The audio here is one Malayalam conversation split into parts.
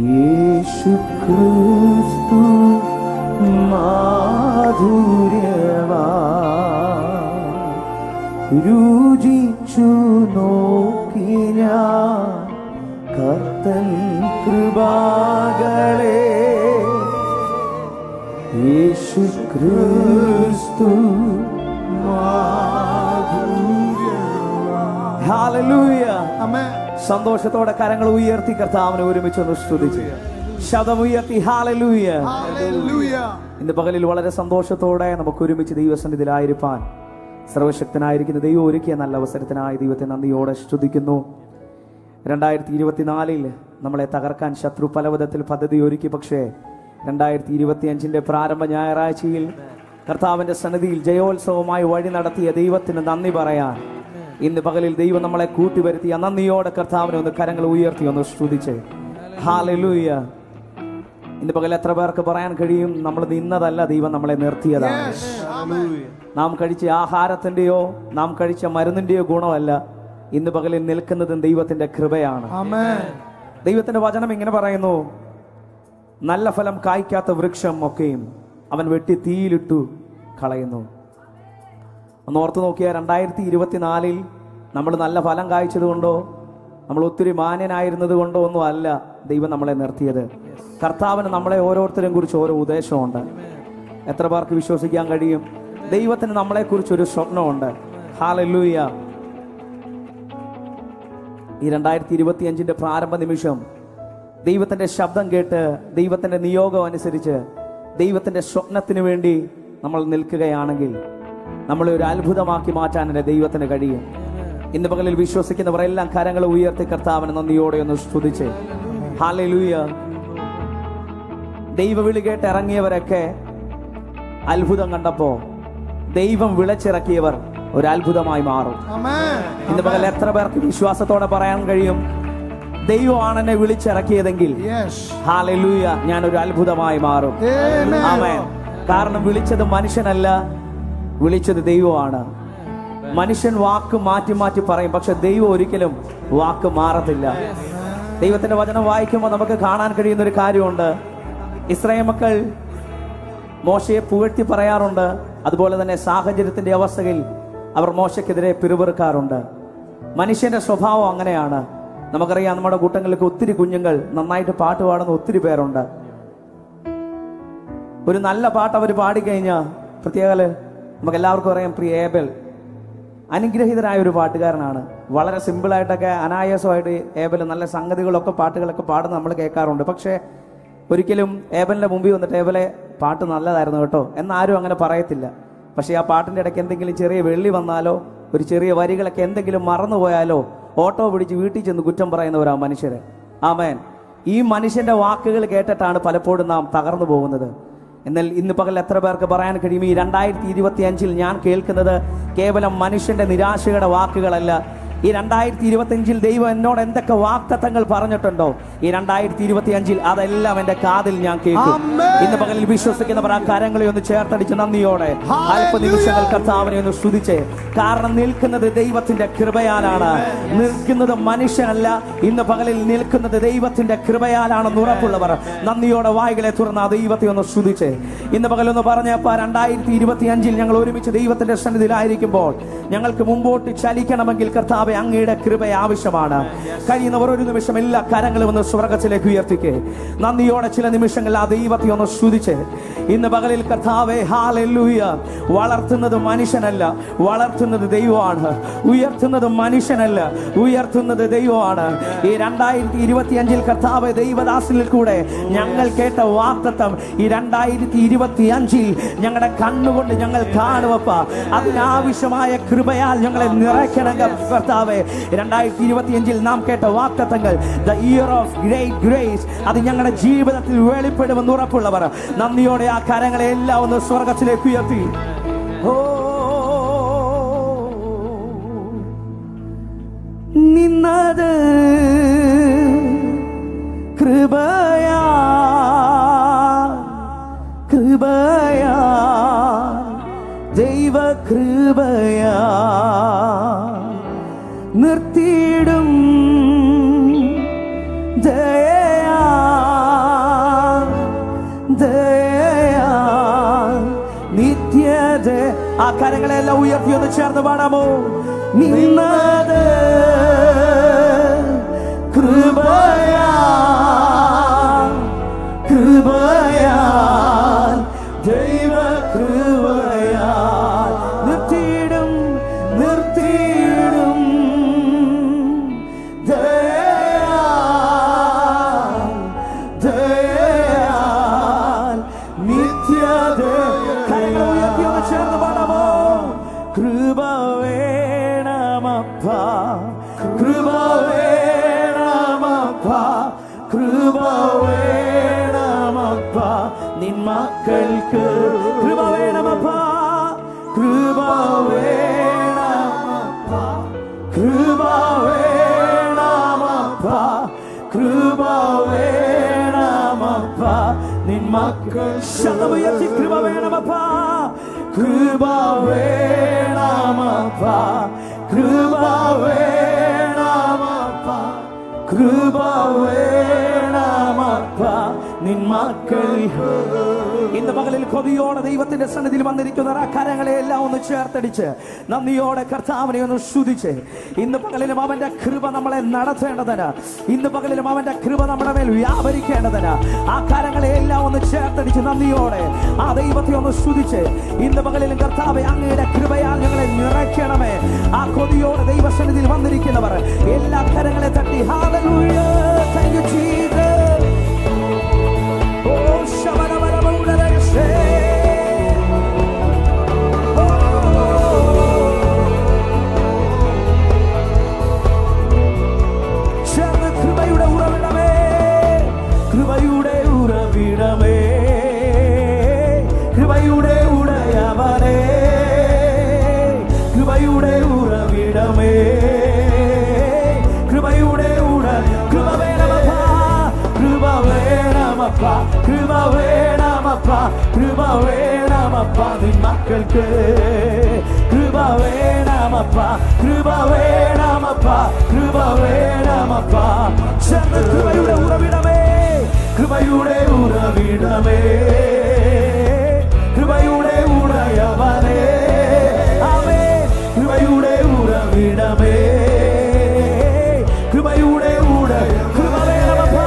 യേശു ക്രിസ്തു മാധുര്യവാ രുചിച്ചു നോക്കി ഞാൻ കർത്തൻ കൃപാകളെ. യേശു ക്രിസ്തു ഹല്ലേലൂയ. ആമേൻ. സന്തോഷത്തോടെ കരങ്ങൾ ഉയർത്തി കർത്താവിനെ ഒരുമിച്ചൊന്ന് സ്തുതിച്ച് ശബ്ദമുയർത്തി ഹല്ലേലൂയ. ഇന്ന് പകലിൽ വളരെ സന്തോഷത്തോടെ നമുക്ക് ഒരുമിച്ച് ദൈവസന്നിധിയിലായിരിക്കാൻ സർവശക്തനായിരിക്കുന്ന ദൈവം ഒരുക്കിയ നല്ല അവസരത്തിനായി ദൈവത്തെ നന്ദിയോടെ സ്തുതിക്കുന്നു. 2024 നമ്മളെ തകർക്കാൻ ശത്രു പലവിധത്തിൽ പദ്ധതി ഒരുക്കി. പക്ഷേ 2025 പ്രാരംഭ ഞായറാഴ്ചയിൽ കർത്താവിന്റെ സന്നിധിയിൽ ജയോത്സവമായി വഴി നടത്തിയ ദൈവത്തിന് നന്ദി പറയാൻ ഇന്ന് പകലിൽ ദൈവം നമ്മളെ കൂട്ടിവരുത്തിയ നന്ദിയോടെ കർത്താവിനെ ഒന്ന് കരങ്ങൾ ഉയർത്തി ഒന്ന് സ്തുതിച്ച് ഹല്ലേലൂയ. ഇന്ന് പകൽ എത്ര പേർക്ക് പറയാൻ കഴിയും, നമ്മൾ നിന്നതല്ല, ദൈവം നമ്മളെ നിർത്തിയതാണ്. നാം കഴിച്ച ആഹാരത്തിന്റെയോ നാം കഴിച്ച മരുന്നിന്റെയോ ഗുണമല്ല, ഇന്ന് പകലിൽ നിൽക്കുന്നതും ദൈവത്തിന്റെ കൃപയാണ്. ദൈവത്തിന്റെ വചനം ഇങ്ങനെ പറയുന്നു, നല്ല ഫലം കായ്ക്കാത്ത വൃക്ഷം ഒക്കെയും അവൻ വെട്ടി തീയിലിട്ടു കളയുന്നു. ഒന്ന് ഓർത്ത് നോക്കിയാൽ 2024 നമ്മൾ നല്ല ഫലം കായ്ച്ചത് കൊണ്ടോ നമ്മൾ ഒത്തിരി മാന്യനായിരുന്നത് കൊണ്ടോ ഒന്നും അല്ല ദൈവം നമ്മളെ നിർത്തിയത്. കർത്താവിന് നമ്മളെ ഓരോരുത്തരെയും കുറിച്ച് ഓരോ ഉദ്ദേശമുണ്ട്. എത്ര പേർക്ക് വിശ്വസിക്കാൻ കഴിയും? ദൈവത്തിന് നമ്മളെ കുറിച്ചൊരു സ്വപ്നമുണ്ട്. ഹല്ലേലൂയ. ഈ 2025 പ്രാരംഭ നിമിഷം ദൈവത്തിന്റെ ശബ്ദം കേട്ട് ദൈവത്തിന്റെ നിയോഗം അനുസരിച്ച് ദൈവത്തിന്റെ സ്വപ്നത്തിന് വേണ്ടി നമ്മൾ നിൽക്കുകയാണെങ്കിൽ നമ്മളെ ഒരു അത്ഭുതമാക്കി മാറ്റാൻ എൻ്റെ ദൈവത്തിന് കഴിയും. ഇന്ന് പകലിൽ വിശ്വസിക്കുന്നവർ എല്ലാം കരങ്ങൾ ഉയർത്തി കർത്താവിനെ നന്ദിയോടെ ഒന്ന് സ്തുതിച്ച് ഹല്ലേലൂയ. ദൈവവിളി കേട്ട് ഇറങ്ങിയവരൊക്കെ അത്ഭുതം കണ്ടപ്പോ ദൈവം വിളിച്ചിറക്കിയവർ ഒരു അത്ഭുതമായി മാറും. ഇന്ന് പകൽ എത്ര പേർക്ക് വിശ്വാസത്തോടെ പറയാൻ കഴിയും, ദൈവമാണ് എന്നെ വിളിച്ചിറക്കിയതെങ്കിൽ ഹല്ലേലൂയ ഞാനൊരു അത്ഭുതമായി മാറും. ആമേൻ. കാരണം വിളിച്ചത് മനുഷ്യനല്ല, വിളിച്ചത് ദൈവമാണ്. മനുഷ്യൻ വാക്ക് മാറ്റി മാറ്റി പറയും, പക്ഷെ ദൈവം ഒരിക്കലും വാക്ക് മാറത്തില്ല. ദൈവത്തിന്റെ വചനം വായിക്കുമ്പോൾ നമുക്ക് കാണാൻ കഴിയുന്ന ഒരു കാര്യമുണ്ട്. ഇസ്രായേൽ മക്കൾ മോശയെ പുകഴ്ത്തി പറയാറുണ്ട്, അതുപോലെ തന്നെ സാഹചര്യത്തിന്റെ അവസ്ഥയിൽ അവർ മോശയ്ക്കെതിരെ പിറുപിറുക്കാറുണ്ട്. മനുഷ്യന്റെ സ്വഭാവം അങ്ങനെയാണ്. നമുക്കറിയാം, നമ്മുടെ കൂട്ടങ്ങളിലേക്ക് ഒത്തിരി കുഞ്ഞുങ്ങൾ നന്നായിട്ട് പാട്ട് പാടുന്ന ഒത്തിരി പേരുണ്ട്. ഒരു നല്ല പാട്ട് അവർ പാടിക്കഴിഞ്ഞാൽ പ്രത്യേക നമുക്ക് എല്ലാവർക്കും അറിയാം, പ്രിയ ഏബൽ അനുഗ്രഹീതനായ ഒരു പാട്ടുകാരനാണ്. വളരെ സിമ്പിളായിട്ടൊക്കെ അനായാസമായിട്ട് ഏബൽ നല്ല സംഗതികളൊക്കെ പാട്ടുകളൊക്കെ പാടുന്ന നമ്മൾ കേൾക്കാറുണ്ട്. പക്ഷേ ഒരിക്കലും ഏബലിന്റെ മുമ്പിൽ വന്നിട്ട് ഏബലെ പാട്ട് നല്ലതായിരുന്നു കേട്ടോ എന്നാരും അങ്ങനെ പറയത്തില്ല. പക്ഷേ ആ പാട്ടിൻ്റെ ഇടയ്ക്ക് എന്തെങ്കിലും ചെറിയ വെള്ളി വന്നാലോ ഒരു ചെറിയ വരികളൊക്കെ എന്തെങ്കിലും മറന്നുപോയാലോ ഓട്ടോ പിടിച്ച് വീട്ടിൽ ചെന്ന് കുറ്റം പറയുന്നവരാ മനുഷ്യര്. ആമേൻ. ഈ മനുഷ്യന്റെ വാക്കുകൾ കേട്ടിട്ടാണ് പലപ്പോഴും നാം തകർന്നു പോകുന്നത്. എന്നാൽ ഇന്ന് പകൽ എത്ര പേർക്ക് പറയാൻ കഴിയും, ഈ 2025 ഞാൻ കേൾക്കുന്നത് കേവലം മനുഷ്യന്റെ നിരാശയുടെ വാക്കുകളല്ല. ഈ 2025 ദൈവം എന്നോട് എന്തൊക്കെ വാഗ്ദത്തങ്ങൾ പറഞ്ഞിട്ടുണ്ടോ, ഈ 2025 അതെല്ലാം എന്റെ കാതിൽ ഞാൻ കേൾക്കും. ഇന്ന് പകലിൽ വിശ്വസിക്കുന്നവർ ആ കരങ്ങളെ ഒന്ന് ചേർത്തടിച്ച് നന്ദിയോടെ അല്പനിമിഷങ്ങൾ കർത്താവിനെ ഒന്ന് സ്തുതിച്ച്. കാരണം നിൽക്കുന്നത് ദൈവത്തിന്റെ കൃപയാലാണ്, നിൽക്കുന്നത് മനുഷ്യനല്ല. ഇന്ന് പകലിൽ നിൽക്കുന്നത് ദൈവത്തിന്റെ കൃപയാലാണെന്ന് ഉറപ്പുള്ളവർ നന്ദിയോടെ വായികളെ തുറന്ന് ആ ദൈവത്തെ ഒന്ന് സ്തുതിച്ച് ഇന്ന് പകലൊന്ന് പറഞ്ഞപ്പോ 2025 ഞങ്ങൾ ഒരുമിച്ച് ദൈവത്തിന്റെ സന്നിധിയിലായിരിക്കുമ്പോൾ ഞങ്ങൾക്ക് മുമ്പോട്ട് ചലിക്കണമെങ്കിൽ കർത്താവ് അങ്ങയുടെ കൃപ ആവശ്യമാണ്. കഴിയുന്നവർ ഒരു നിമിഷം എല്ലാ കരങ്ങളും ഒന്ന് സ്വർഗ്ഗത്തിലേക്ക് ഉയർത്തിക്ക് നന്ദിയോടെ ചില നിമിഷങ്ങൾ ആ ദൈവത്തെ ഒന്ന് സ്തുതിച്ച് ഇന്ന് പകലിൽ കർത്താവേ ഹല്ലേലൂയ. വളർത്തുന്നത് മനുഷ്യനല്ല, വളർത്തുന്നത് ദൈവമാണ്. ഉയർത്തുന്നത് മനുഷ്യനല്ല, ഉയർത്തുന്നത് ദൈവമാണ്. ഈ 2025 കർത്താവ് ദൈവദാസനിൽ കൂടെ ഞങ്ങൾ കേട്ട വാഗ്ദത്തം ഈ 2025 ഞങ്ങളുടെ കണ്ണുകൊണ്ട് ഞങ്ങൾ കാണുവപ്പ. അതിനാവശ്യമായ കൃപയാൽ ഞങ്ങളെ നിറയ്ക്കണം കർത്താവേ. 2025 നാം കേട്ട വാഗ്ദത്തങ്ങൾ the year of great grace അത് ഞങ്ങളുടെ ജീവിതത്തിൽ വെളിപ്പെടുമെന്ന് ഉറപ്പുള്ളവർ നന്ദിയോടെ ആ കരങ്ങളെ എല്ലാം ഒന്ന് സ്വർഗ്ഗത്തിലേക്ക് ഉയർത്തി. നിന്നത് കൃപയാ കൃപയാ ദൈവ കൃപയാ നിർത്തിയിടും ദയയാ കരങ്ങളെല്ലാം ഉയർത്തി ഒന്ന് ചേർന്ന് പാടാമോ? നിന്നത് കൃപയാ കൃപയാൽ ദൈവ കൃപയാൽ നിർത്തിയിടും നിർത്തിയിടും ദയയാൽ ദയയാൽ നിത്യത. കരങ്ങൾ ഉയർത്തി ഒന്ന് ചേർന്ന് പാടാമോ? കൃപ വേണമപ്പാ കൃപ വേണമപ്പാ കൃപ വേണമപ്പാ നിൻ മക്കൾക്ക് കൃപ വേണമപ്പാ കൃപ വേണമപ്പാ കൃപ വേണമപ്പാ കൃപ വേണമപ്പാ നിൻ മക്കൾ ശതമുയർത്തി കൃപ വേണമപ്പാ കൃപ വേണമപ്പാ കൃപ വേണമപ്പാ കൃപ വേണമപ്പാ നിൻ മക്കൾ. ഇന്ന് പകലിൽ കൊതിയോടെ ദൈവത്തിന്റെ സന്നിധിയിൽ വന്നിരിക്കുന്ന ആ കരങ്ങളെ എല്ലാം ഒന്ന് ചേർത്തടിച്ച് നന്ദിയോടെ കർത്താവിനെ ഒന്ന് സ്തുതിച്ച് ഇന്ന് പകലിലും അവന്റെ കൃപ നമ്മളെ നടത്തേണ്ടതിന്, ഇന്ന് പകലിലും അവന്റെ കൃപ നമ്മുടെ മേൽ വ്യാപരിക്കേണ്ടതിന് ആ കരങ്ങളെ എല്ലാം ഒന്ന് ചേർത്തടിച്ച് നന്ദിയോടെ ആ ദൈവത്തെ ഒന്ന് സ്തുതിച്ച് ഇന്ന് പകലിലും കർത്താവേ അങ്ങയുടെ കൃപയാൽ ഞങ്ങളെ നിറയ്ക്കണമേ. ആ കൊതിയോടെ ദൈവസന്നിധിയിൽ വന്നിരിക്കുന്നവർ എല്ലാ കരങ്ങളെ തട്ടി ഹല്ലേലൂയ താങ്ക് യു ജീസസ്. കൃപയുടെ ഉറവിടമേ കൃപയുടെ ഉറവിടമേ കൃപയുടെ ഉടയവനേ കൃപയുടെ ഉറവിടമേ കൃപയുടെ കൃപ വേണമപ്പാ കൃപ വേണമപ്പാ കൃപ വേണമപ്പാ കൃപ വേണമപ്പാ നിൻ മക്കൾക്ക് കൃപ വേണമപ്പാ കൃപ വേണമപ്പാ കൃപ വേണമപ്പാ. കൃപയുടെ ഉറവിടമേ കൃപയുടെ ഉറവിടമേ കൃപയുടെ ഉടയവനേ ആമേൻ കൃപയുടെ ഉറവിടമേ കൃപയുടെ കൃപ വേണമപ്പാ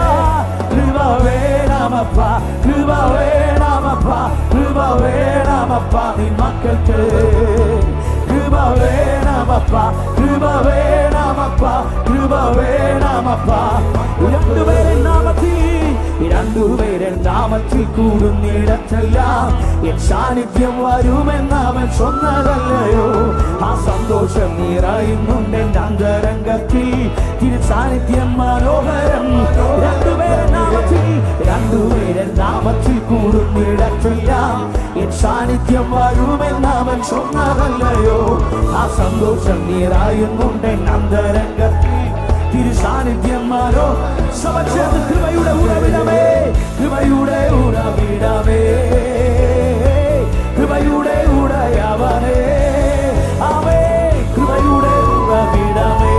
കൃപ വേണമപ്പാ കൃപ വേണമപ്പാ കൃപ വേണമപ്പാ നിൻ മക്കൾക്ക് കൃപ വേണമപ്പാ കൃപ വേണമപ്പാ കൃപ വേണമപ്പാ. രണ്ടുപേരെ നാമത്തിൽ കൂടുന്നിടത്തെല്ലാം എൻ സാന്നിധ്യം വരുമെന്നവൻ സ്വന്തമല്ലയോ. ആ സന്തോഷം നിറയുന്നുണ്ട് എന്റെ അന്തരംഗത്തിൽ തിരു സാന്നിധ്യം മനോഹരം. രണ്ടുപേരെ നാമത്തിൽ കൂടുന്നിടത്തെല്ലാം എൻ സാന്നിധ്യം വരുമെന്നവൻ സ്വന്തമല്ലയോ. ആ സന്തോഷം നിറയുന്നുണ്ട് എന്റെ അന്തരംഗത്തിൽ തിരു സാന്നിധ്യം സമച്ചത് കൃപയുടെ ഉറവിടമേ കൃപയുടെ ഉറവിടമേ കൃപയുടെ ഉടയവനേ ആമേ കൃപയുടെ ഉറവിടമേ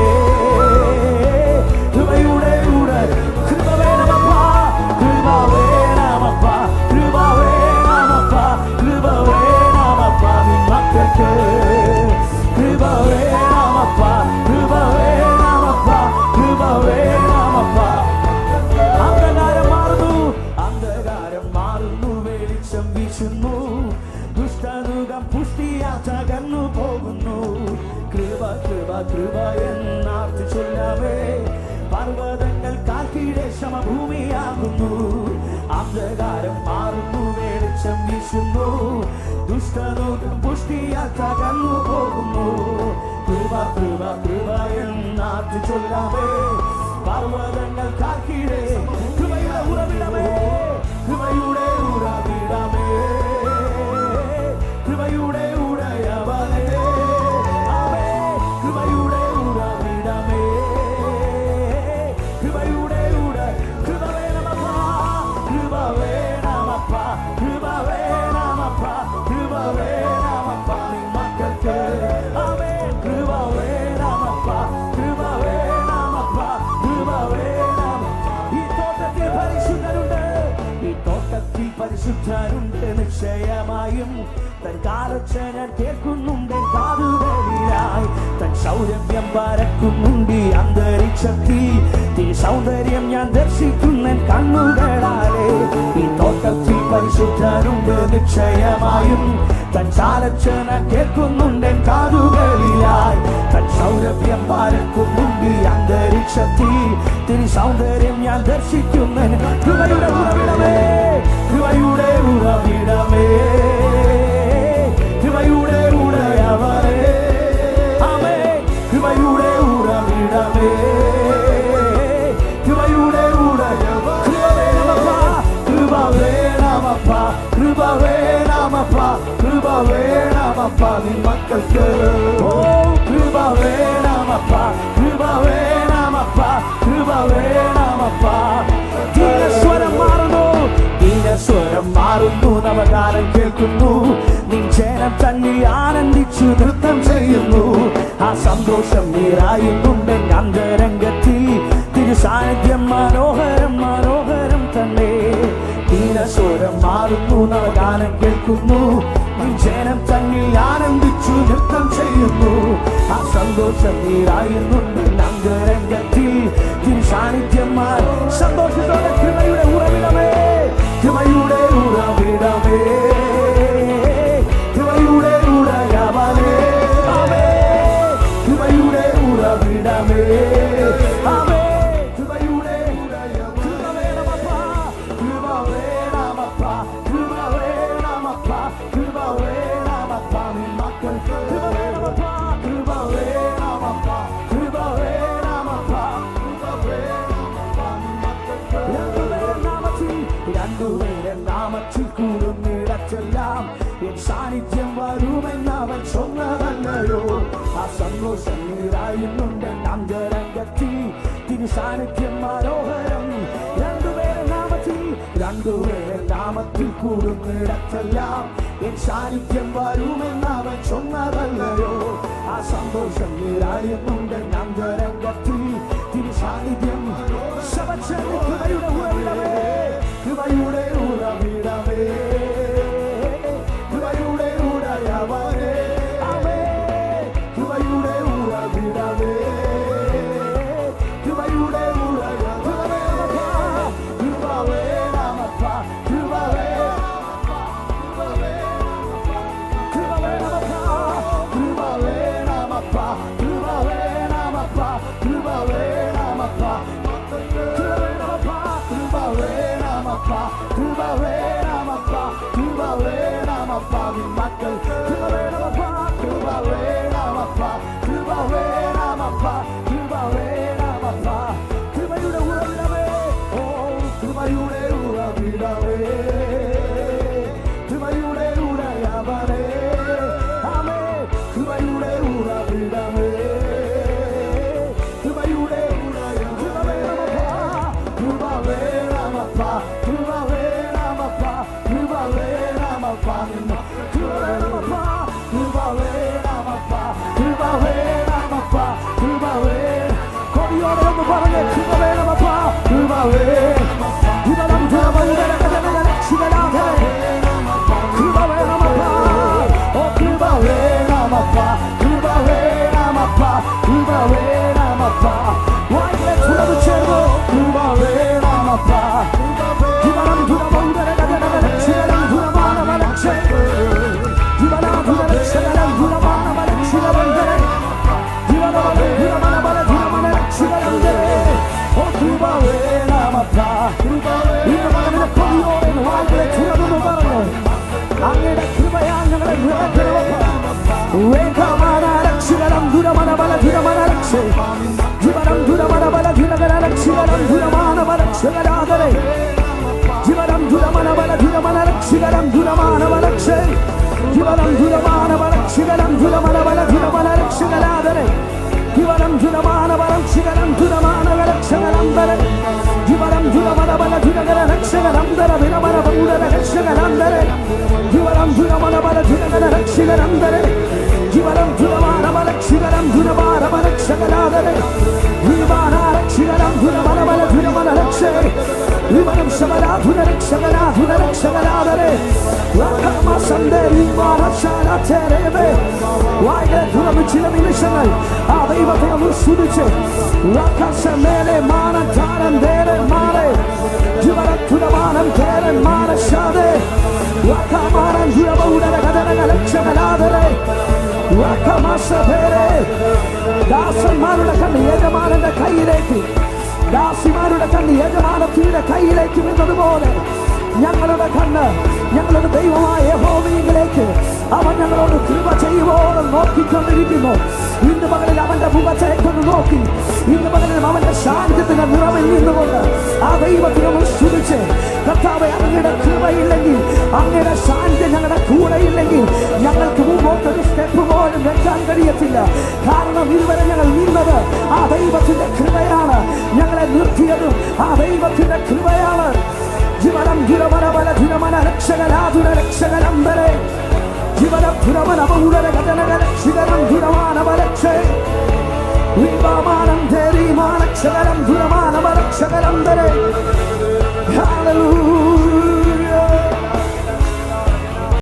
കൃപയുടെ കൃപ വേണമപ്പാ കൃപ വേണമപ്പാ കൃപ വേണമപ്പാ കൃപ വേണമപ്പാ നിൻ മക്കൾക്ക് കൃപ വേണമപ്പാ കൃപ വേണമപ്പാ കൃപ വേണമപ്പാ. അന്ധകാരം മാറുന്നു വെളിച്ചം വീശുന്നു ദുഷ്ടനുകം പുഷ്ടിയാകന്നു പോകുന്നു. കൃപ കൃപ കൃപ എന്നാർത്തി ചൊല്ലവേ പർവ്വതങ്ങൾ കാൽക്കീഴെ സമഭൂമിയാകുന്നു. അന്ധകാരം മാറുന്നു വെളിച്ചം വീശുന്നു ദുഷ്ടനുകം പുഷ്ടിയാകന്നു പോകുന്നു. കൃപ കൃപ കൃപ എന്നാർത്തി ചൊല്ലവേ പർവ്വതങ്ങൾ കാൽക്കീഴെ കൃപയുടെ ഉറവിടമേ കൃപയുടെ ഉറവിടമേ കൃപയുടെ ഉടയവനേ ആമേ കൃപയുടെ ഉറവിടമേ കൃപയുടെ കൃപ വേണമപ്പാ കൃപ വേണമപ്പാ കൃപ വേണമപ്പാ കൃപ വേണമപ്പാ നിൻ മക്കൾക്ക് ആമേ കൃപ വേണമപ്പാ കൃപ വേണമപ്പാ കൃപ വേണം. ഈ തോട്ടത്തിൽ പരിശുദ്ധരുണ്ട് നിശ്ചയമായും തൻ കാലൊച്ച ഞാൻ കേൾക്കുന്നുണ്ട് കാതുകളിലായി. തൻ സൗരഭ്യം പരക്കുന്നുണ്ട് അന്തരീക്ഷത്തിൽ. തിരു സൗന്ദര്യം ഞാൻ ദർശിക്കുന്ന കണ്ണുകളാലേ. ഈ തോട്ടത്തിൽ പരിശുദ്ധനുണ്ട് നിശ്ചയമായും. തൻ കാലൊച്ച ഞാൻ കേൾക്കുന്നുണ്ട് കാതുകളിലായി. തൻ സൗരഭ്യം പരക്കുന്നുണ്ട് അന്തരീക്ഷത്തിൽ. തിരു സൗന്ദര്യം ഞാൻ ദർശിക്കുന്ന കൃപയുടെ ഉറവിടമേ, കൃപയുടെ ഉറവിടമേ, കൃപയുടെ ഉടയവനേ. ആമേൻ. കൃപയുടെ ഉറവിടമേ, കൃപയുടെ ഉടയവനേ. കൃപ വേണമപ്പാ, കൃപ വേണമപ്പാ, കൃപ വേണമപ്പാ നിൻ മക്കൾക്ക്. ഓ കൃപ വേണമപ്പാ, കൃപ വേണമപ്പാ, കൃപ വേണമപ്പാ. ദീനസ്വരം മാറുന്നു, ദീനസ്വരം മാറുന്നു, നവഗാനം കേൾക്കുന്നു. നിൻ ജനം തന്നിൽ ആനന്ദിച്ചു നൃത്തം ചെയ്യുന്നു. ആ സന്തോഷം നീറായുന്നുണ്ട് അന്തരംഗത്തിൽ. തിരു സാന്നിധ്യം മനോഹരം, മനോഹരം തന്നെ. ദീനസ്വരം മാറുന്നു, നവഗാനം കേൾക്കുന്നു. നിൻ ജനം തന്നിൽ ആനന്ദിച്ചു നൃത്തം ചെയ്യുന്നു. ആ സന്തോഷം നീറായുന്നുണ്ട് അന്തരംഗത്തിൽ. തിരു സാന്നിധ്യം സന്തോഷത്തോടെ കൃപയുടെ ഉറവിടമേ, കൃപയുടെ ഉറവിടമേ, കൃപയുടെ ഉടയവനേ. ആമേൻ. കൃപയുടെ ഉറവിടമേ, ആമേൻ. കൃപയുടെ ഉടയവനേ. കൃപ വേണമപ്പാ, കൃപ വേണമപ്പാ, കൃപ വേണമപ്പാ നിൻ മക്കൾ. കൃപ വേണമപ്പാ, കൃപ വേണമപ്പാ, കൃപ വേണമപ്പാ, കൃപ വേണമപ്പാ നിൻ മക്കൾക്ക്. രണ്ടുപേരെ നാമത്തിൽ കൂടുന്നിടത്തെല്ലാം എൻ സാന്നിധ്യം വരുമെന്നവൻ சொன்னതല്ലയോ. ആ സന്തോഷം നീറായുന്നുണ്ട് അന്തരംഗത്തിൽ. തിരു സാന്നിധ്യം മനോഹരം. രണ്ടുപേരെ നാമത്തിൽ കൂടുന്നിടത്തെല്ലാം എൻ സാന്നിധ്യം വരുമെന്നവൻ சொன்னതല്ലയോ. ആ സന്തോഷം നീറായുന്നുണ്ട് അന്തരംഗത്തിൽ. തിരു സാന്നിധ്യം കൃപയുടെ ഉറവിടമേ, കൃപയുടെ ഉറവിടമേ, കൃപയുടെ ഉടയവനേ. ആമേൻ. കൃപയുടെ ഉറവിടമേ, കൃപയുടെ ഉടയവനേ. കൃപ വേണമപ്പാ, കൃപ വേണമപ്പാ, കൃപ വേണമപ്പാ, കൃപ വേണമപ്പാ, കൃപ വേണമപ്പാ, കൃപ വേണമപ്പാ, കൃപ വേണമപ്പാ, കൃപ വേണമപ്പാ, കൃപ വേണമപ്പാ നിൻ മക്കൾ. കൃപ വേണമപ്പാ, കൃപ വേണമപ്പാ, കൃപ വേണമപ്പാ, കൃപ വേണമപ്പാ. കൃപയുടെ ഉറവിടമേ, ഓ കൃപയുടെ ഉറവിടമേ, കൃപയുടെ ഉടയവനേ. ആമേൻ. കൃപയുടെ ഉറവിടമേ, കൃപയുടെ ഉടയവനേ. കൃപ വേണമപ്പാ, കൃപ വേണമപ്പാ, കൃപ വേണമപ്പാ നിൻ മക്കൾക്ക്. കൃപ വേണമപ്പാ, കൃപ വേണമപ്പാ, കൃപ വേണമപ്പാ, കൃപ കൊടിയോടെ ഒന്ന് പറഞ്ഞേ. കൃപ വേണമപ്പാ, കൃപ വേണമപ്പാ. കൃപ വേണമപ്പാ, ഓ കൃപ വേണമപ്പാ, കൃപ വേണമപ്പാ, കൃപ വേണമപ്പാ. വായിലെ തുറന്നു ചേർന്നു. കൃപ വേണമപ്പാ, അങ്ങയുടെ കൃപയാൽ ഞങ്ങളെ ജീവനം ശിവനം ധുരമനബല ധുരമന രക്ഷേ വിമനം ശബലാധുര രക്ഷകനാധുര രക്ഷകനാദരേ ചില നിമിഷങ്ങൾ ആ ദൈവത്തെ നമ്മൾ സ്തുതിച്ച് മേലെ മാനം തേരെ മാറെ ജീവനത്തുരമാനം തേരൻ മാനശാതെ മാനം ദുരമൗടര കഥനക ലക്ഷകനാദരേ ദാസന്മാരുടെ കണ്ണ് യജമാനന്റെ കയ്യിലേക്ക്, ദാസിമാരുടെ കണ്ണ് യജമാനത്തിന്റെ കയ്യിലേക്ക് നിന്നതുപോലെ ഞങ്ങളുടെ കണ്ണ് ഞങ്ങളുടെ ദൈവമായ യഹോവയിലേക്ക് അവൻ ഞങ്ങളോട് കൃപ ചെയ്യുവോളം നോക്കിക്കൊണ്ടിരിക്കുന്നു. ഇന്ന് പകലിൽ അവന്റെ മുഖത്തേക്കൊന്ന് നോക്കി, ഇന്ന് പകലിൽ അവന്റെ ശാന്തത്തിന്റെ നിറവിൽ നിന്നുകൊണ്ട് ആ ദൈവത്തെ നമ്മൾ സ്തുതിച്ച്, കർത്താവേ, അങ്ങയുടെ കൃപയില്ലെങ്കിൽ, അങ്ങയുടെ ശാന്തി ഞങ്ങളുടെ കൂടെ ഇല്ലെങ്കിൽ ഞങ്ങൾക്ക് മുമ്പോട്ടൊരു സ്റ്റെപ്പ് പോലും വെക്കാൻ കഴിയത്തില്ല. കാരണം ഇതുവരെ ഞങ്ങൾ നിന്നത് ആ ദൈവത്തിന്റെ കൃപയാണ്, ഞങ്ങളെ നിർത്തിയതും ആ ദൈവത്തിന്റെ കൃപയാണ്. ജീവനം ധുരമനബല ധുരമന രക്ഷകനാധുര രക്ഷകനന്തരേ ജീവനം ധുരമനബൗടര കഥനക രക്ഷിതനം ധുരമാനവരക്ഷേ വിമാനം ധേരി മാനക്ഷകനം ധുരമാനവരക്ഷകനന്തരേ